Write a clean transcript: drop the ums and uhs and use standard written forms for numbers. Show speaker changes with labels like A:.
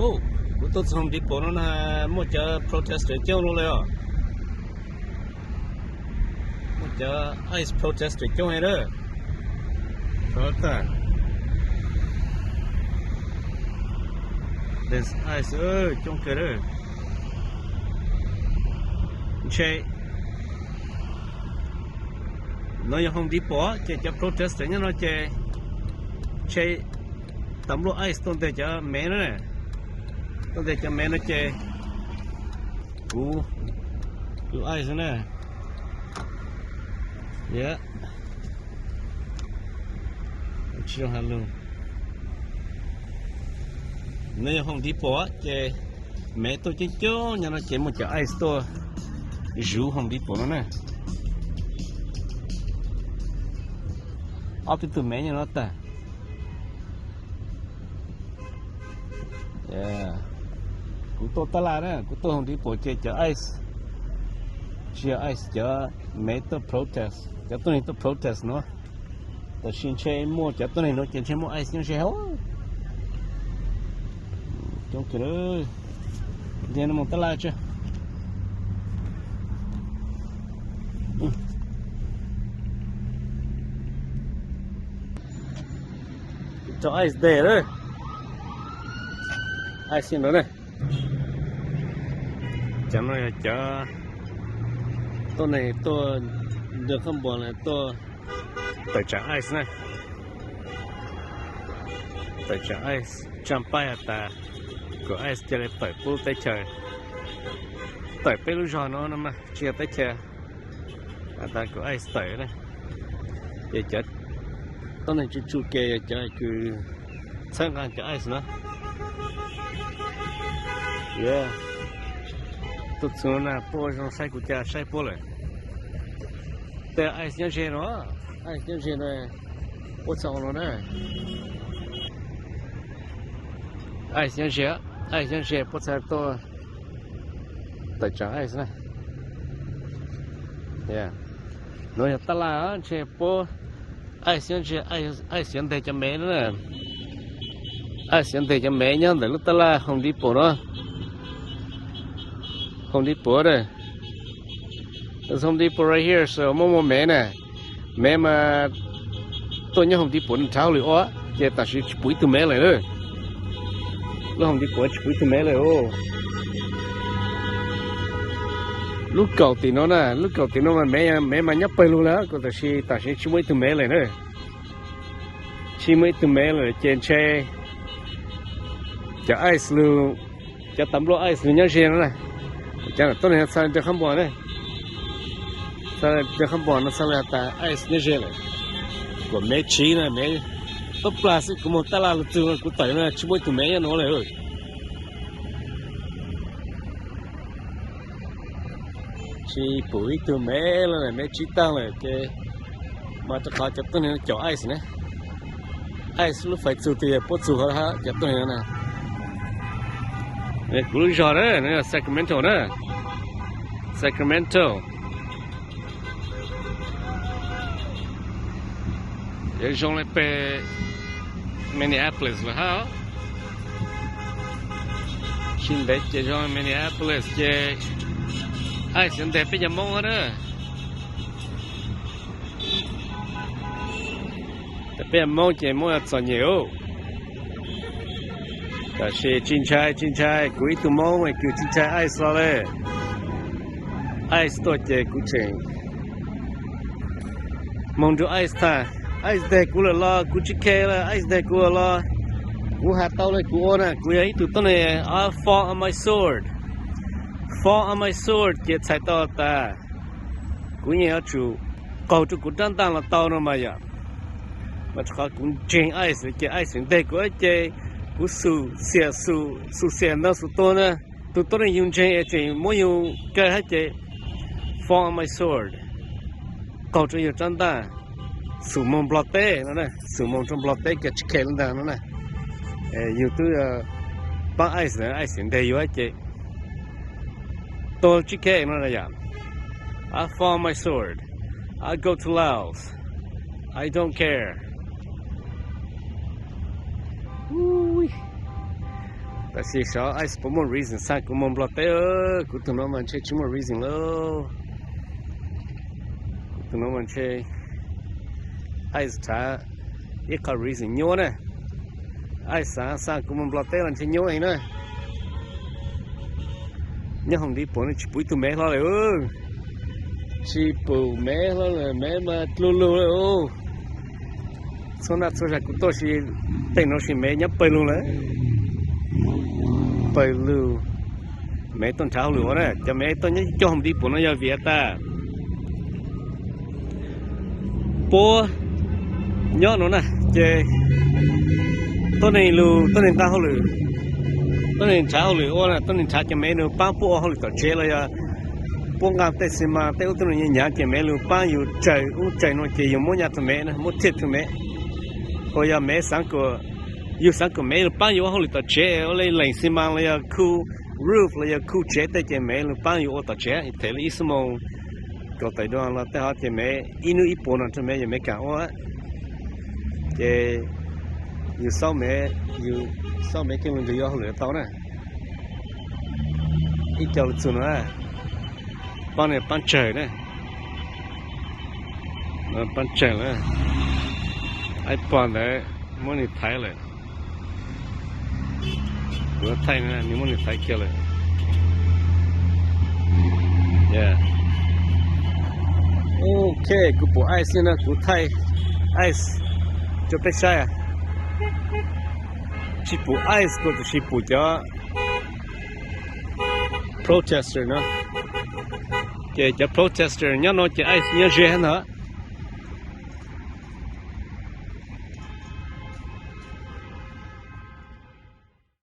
A: Oh, betul Home Depot na mo cha protest cheu lo le. Mo cha ice protest cheu hai de. Thota. There's ice chong ke de. Che nó Home Depot che protest nya no che tầm lo ice ton te cha me ne ton te cha me no che ku ice ne yeah chi ha lu nó Home Depot che me to che cho nya no che mo cha ice to ju Home Depot no ne up to me nya no ta yeah cú tô ta la nè cú tô Home Depot che ice chia ice cho mấy tờ protest cho tôi này tờ protest nó tờ xin che mua cho tôi này nó che mua ice nhưng che hấu trong cái đó giờ nó một ta la chứ cho ice để đấy ai xin nữa này chẳng nói cho tôi này tôi được không buồn này tôi phải trả ice này phải trả ice trăm bay ta của ice chơi phải pull tay trời phải pe lu giò nó mà chia tay chơi ta của ice phải này để chết tôi này chú kê cho cứ sang ăn cho ice nữa yeah tốt xuống là po trong sai của cha sai po rồiแต่ไอ้เสียงเชนวะไอ้เสียงเชนเลยปวดท้องแล้วนะไอ้เสียงเชปวดท้องตัวแต่จังไอ้สินะyeahน้อยตลาดเชปวไอ้เสียงเชไอ้เสียงแต่จะแม่นะไอ้เสียงแต่จะแม่ยังแต่ลูกตลาดHome DepotเนาะHome Depot đây. There's Home Depot right here, so more mẹ nè. Mẹ mà tôi nhớ Home Depot tháo lưỡi ó, giờ ta sẽ bụi từ mẹ lại nữa. Lúc Home Depot bụi từ mẹ lại ô. Lúc cầu thì nó nè, mà mẹ mà nhấp bay luôn đó, còn ta sẽ chỉ bụi từ mẹ lại nữa. Chỉ bụi từ mẹ lại trên xe. Cho ice luôn, cho tấm lỗ ice luôn nhớ xe nữa này. Chẳng là tôi này sao được không bỏ đây sao được không bỏ nó sao là ta ice như thế này của mấy trí này mấy tóc plastic của một ta là từ của tẩy này chỉ mỗi từ mấy nó này rồi chỉ bụi từ mấy là này mấy trí tăng này cái mà cho khó cho tôi này cho ice này ice lúc phải chịu thì bớt chịu hết cho tôi này nè này cũng giỏi đấy này là Sacramento đó Sacramento để trong lại về Minneapolis là hả xin để chơi trong Minneapolis chơi ai xin đẹp bây giờ mong đóแต่bây giờ mong chơi mong là sao nhiềuแต่เชจินชัยกุยตุมองไอ้กุจินชัยไอซ์เลยไอซ์ตัวเจกุเชงมองดูไอซ์ท่าไอซ์เด็กกูเลยล่ะกุจิเคเลยไอซ์เด็กกูเลยล่ะกูหาเต้าเลยกูอ่ะกูยังอีตัวต้นเนี่ย I fall on my sword เจ็ดใส่ต่อตากูยังเอาจูก่อจูกูตั้งละเต้านั่นมาอย่างมาถ้ากูเจงไอซ์เจไอซ์เด็กกูเจกูสู้เสียนะสู้ตัวนะตัวนี้ยุ่งเจไม่ยุ่งแค่ให้เจ fall on my sword ก่อนจะอยู่จันตาสู้มองบล็อกเต้นั่นนะสู้มองจนบล็อกเต้กับชิคเก้นั่นนะอยู่ตัวป้าไอซ์ไอซ์เดียวให้เจตัวชิคเก้นั่นอย่าง I fall on my sword I go to Laos I don't care แต่สิชอไอ้สปมอนรีซนซักกูมองบล็อกเตอกูตัวน้องมันเชชิมอรีซนแล้วกูตัวน้องมันเชไอ้สถาอีกรีซนโยนะไอ้สากูมองบล็อกเตอมันเชโยเองนะเนี่ยห้องดีปนชิปุยตัวแม่เขาเลยชิปุแม่เขาเลยแม่มาลุลุเลยส่วนนั้นส่วนจากกูตัวชิเต็งน้องชิแม่ยับไปลุเลยไปลูแม่ต้นเช้าหรือวะเนี่ยจะแม่ต้นนี้จอมดีปุ่นยาเวียตาปัวยอดหนูนะเจต้นนี้ลูต้นนี้ตาเขาหรือต้นนี้เช้าหรือวะเนี่ยต้นนี้เช้าจะแม่หนูป้าปัวเขาหรือต่อเชลเลยอะปงการเตสิมาเตอุต้นนี้หยาจะแม่หนูป้าอยู่ใจหนูเจอยู่มุ่งยาตัวแม่นะมุ่งเทียบตัวแม่พอยาแม่สังกัวอยู่สังกัวแม่ป้าอยู่เขาหรือต่อเชลเลยหลังสิมาเลยคู่ roof เลยคู่เชแต่จะแม่หรือป้าอยู่ต่อเชเทลิสมองก็แต่ดวงเราแต่เขาจะแม่อินุอีปนจะแม่ยังไม่กล้าว่าจะอยู่ซ้อมแม่กินมันจะย่อเหลือเท่านั้นอีเจ้าสุนนะป้าเนี่ยป้าเฉยนะป้าเฉยนะไอ้ป้าเนี่ยมันนี่ไทยเลยหัวไทยนะนี่มันนี่ไทยเกี่ยวเลย yeah โอเคกูปวดไอซ์นะกูไทยไอซ์จะไปใช่อะชิปูไอซ์ก็จะชิปูจะ protester นะจะ protester เนี่ยน้องจะไอซ์เนี่ยเจนนะ